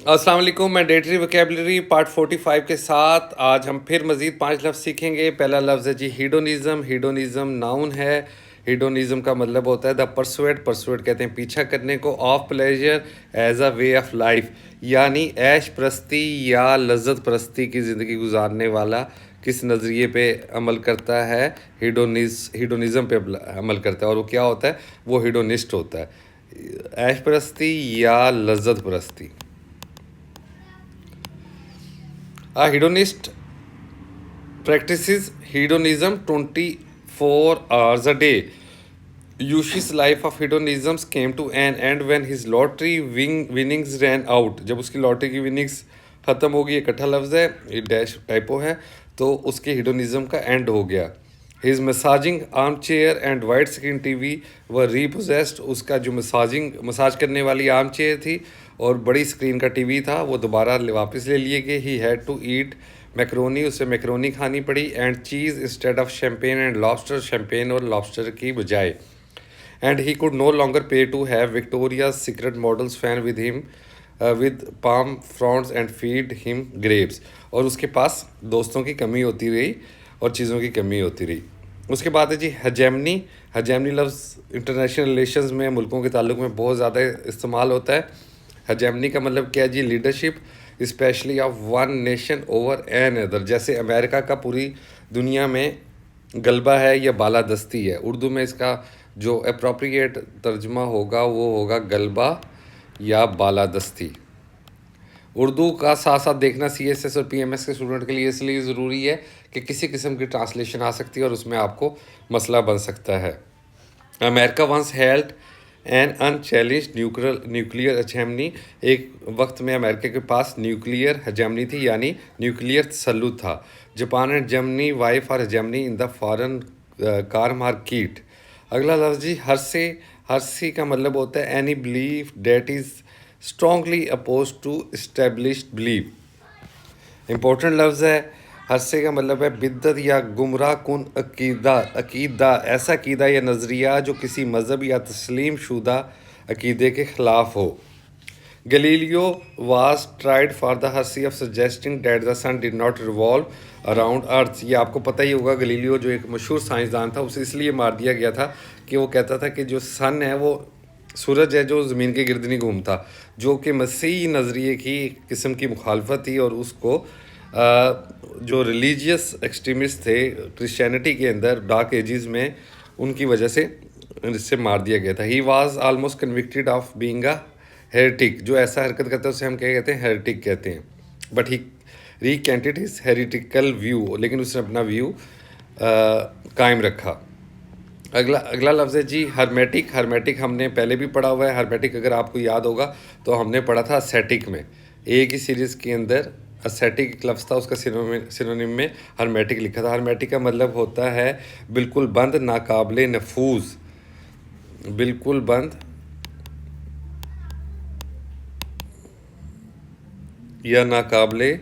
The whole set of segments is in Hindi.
अस्सलाम वालेकुम। मैंडेटरी वोकेबलरी पार्ट 45 के साथ आज हम फिर मज़ीद 5 लफ्ज़ सीखेंगे। पहला लफ्ज़ है जी हीडोनिज़म। हीडोनिज़म नाउन है। हीडोनिज़म का मतलब होता है द परसुएट। परसुएट कहते हैं पीछा करने को, of pleasure as a way of life, यानी ऐश प्रस्ती या लज्जत प्रस्ती की ज़िंदगी गुजारने वाला किस नज़रिए पे अमल करता है, हीडोनिज़म पे अमल करता है। और वो क्या होता है? वो हीडोनिस्ट होता है। ऐश प्रस्ती या लज्जत प्रस्ती। A hedonist practices hedonism 24 hours a day. Yushi's life of hedonism came to an end when his lottery winnings ran out. जब उसकी लॉटरी की विनिंग्स ख़त्म हो गई, इकट्ठा लफ्ज़ है, ये डैश टाइपो है, तो उसके हिडोनिज़म का एंड हो गया। His massaging arm chair and white screen TV व रीपोजेस्ड। उसका जो मसाज करने वाली आर्म चेयर थी और बड़ी स्क्रीन का टीवी था, वो दोबारा वापस ले लिए गए। He had to eat macaroni, उसे मैक्रोनी खानी पड़ी, and cheese instead of champagne and lobster, champagne और लॉबस्टर की बजाय। And he could no longer pay to have Victoria's Secret models fan with him with palm fronds and feed him grapes. और उसके पास दोस्तों की कमी होती रही और चीज़ों की कमी होती रही। उसके बाद है जी हजेमनी। हजेमनी लफ्ज़ इंटरनेशनल रिलेशंस में, मुल्कों के ताल्लुक में बहुत ज़्यादा इस्तेमाल होता है। हजेमनी का मतलब क्या है जी? Leadership, specially of one nation over another. जैसे अमेरिका का पूरी दुनिया में गलबा है या बालादस्ती है। उर्दू में इसका जो अप्रोप्रिएट तर्जमा होगा वो होगा गलबा या बालादस्ती। उर्दू का साथ साथ देखना CSS और PMS के स्टूडेंट के लिए इसलिए ज़रूरी है कि किसी किस्म की ट्रांसलेशन आ सकती है और उसमें आपको मसला बन सकता है। America once held an unchallenged nuclear hegemony. एक वक्त में अमेरिका के पास न्यूक्लियर हेजेमनी थी, यानी न्यूक्लियर तसल्लुत था। Japan and Germany vie for hegemony in the foreign car market. अगला लफ्ज़ जी हर्से। हर्सी का मतलब होता है any belief that is strongly oppose to established belief. Important लफ्ज़ है। हर्से का मतलब है बिद्दत या गुमराह कुन अकीदा। अकीदा ऐसा अकीदा या नज़रिया जो किसी मज़हब या तस्लीम शुदा अकीदे के ख़िलाफ़ हो। Galileo was tried for the heresy of suggesting that the sun did not revolve around earth. ये आपको पता ही होगा, गलीलियो जो एक मशहूर साइंसदान था, उसे इसलिए मार दिया गया था कि वो कहता था कि जो सन है वो सूरज है जो ज़मीन के गिर्द नहीं घूमता, जो कि मसीही नज़रिए की किस्म की मुखालफत थी। और उसको जो रिलीजियस एक्सट्रीमिस्ट थे क्रिश्चियनिटी के अंदर डार्क एजेस में, उनकी वजह से इससे मार दिया गया था। He was almost convicted of being a heretic. जो ऐसा हरकत करता है उसे हम क्या कहते हैं? हेरेटिक कहते हैं। बट ही रीकेंटेड हिज हेरिटिकल व्यू, लेकिन उसने अपना व्यू कायम रखा। अगला अगला लफ्ज़ है जी हर्मेटिक। हर्मेटिक हमने पहले भी पढ़ा हुआ है। हर्मेटिक अगर आपको याद होगा तो हमने पढ़ा था असेटिक में, एक ही सीरीज़ के अंदर असेटिक एक लफ्ज़ था, उसका सिनोनिम में हर्मेटिक लिखा था। हर्मेटिक का मतलब होता है बिल्कुल बंद, नाकाबिले नफूज। बिल्कुल बंद या नाकाबिले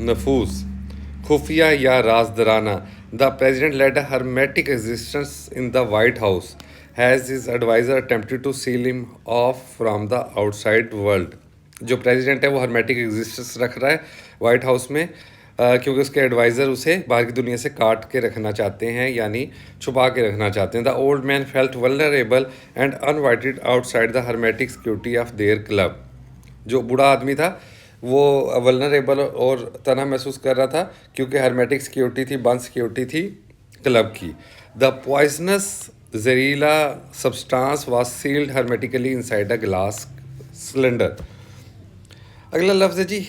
नफूस, खुफिया या राजदराना। The president led a hermetic existence in the White House has his advisor attempted to seal him off from the outside world. जो प्रेजिडेंट है वो हर्मेटिक एग्जिस्टेंस रख रहा है वाइट हाउस में, क्योंकि उसके एडवाइज़र उसे बाहर की दुनिया से काट के रखना चाहते हैं, यानी छुपा के रखना चाहते हैं। The old man felt vulnerable and uninvited outside the hermetic security of their club. जो बूढ़ा आदमी था वो वल्नरेबल और तना महसूस कर रहा था क्योंकि हर्मेटिक सिक्योरिटी थी, बंद सिक्योरिटी थी क्लब की। द पॉइजनस जहरीला substance was sealed hermetically inside a glass cylinder. अगला लफ्ज़ है जी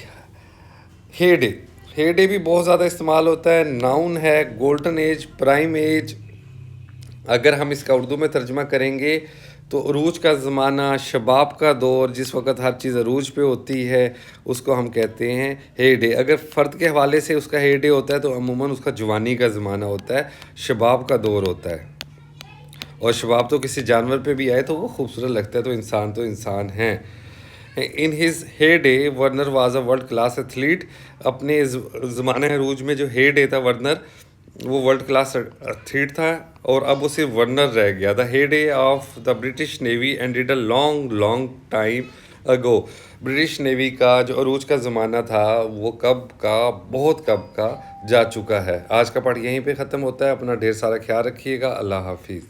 हेडे। हेडे भी बहुत ज़्यादा इस्तेमाल होता है। नाउन है गोल्डन एज, प्राइम एज। अगर हम इसका उर्दू में तर्जमा करेंगे तो अरूज का ज़माना, शबाब का दौर, जिस वक्त हर चीज़ अरूज पे होती है, उसको हम कहते हैं हे डे। अगर फ़र्द के हवाले से उसका हे डे होता है तो अमूमन उसका जवानी का ज़माना होता है, शबाब का दौर होता है। और शबाब तो किसी जानवर पे भी आए तो वो खूबसूरत लगता है, तो इंसान हैं। In his heyday Werner was a world class athlete. अपने ज़माने अरूज में जो हे डे था वर्नर, वो वर्ल्ड क्लास एथलीट था और अब वो सिर्फ वनर रह गया। The heyday of the British navy ended a long long time ago. British navy का जो अरूज का ज़माना था वो कब का, बहुत कब का जा चुका है। आज का पाठ यहीं पे ख़त्म होता है। अपना ढेर सारा ख्याल रखिएगा। अल्लाह हाफिज़।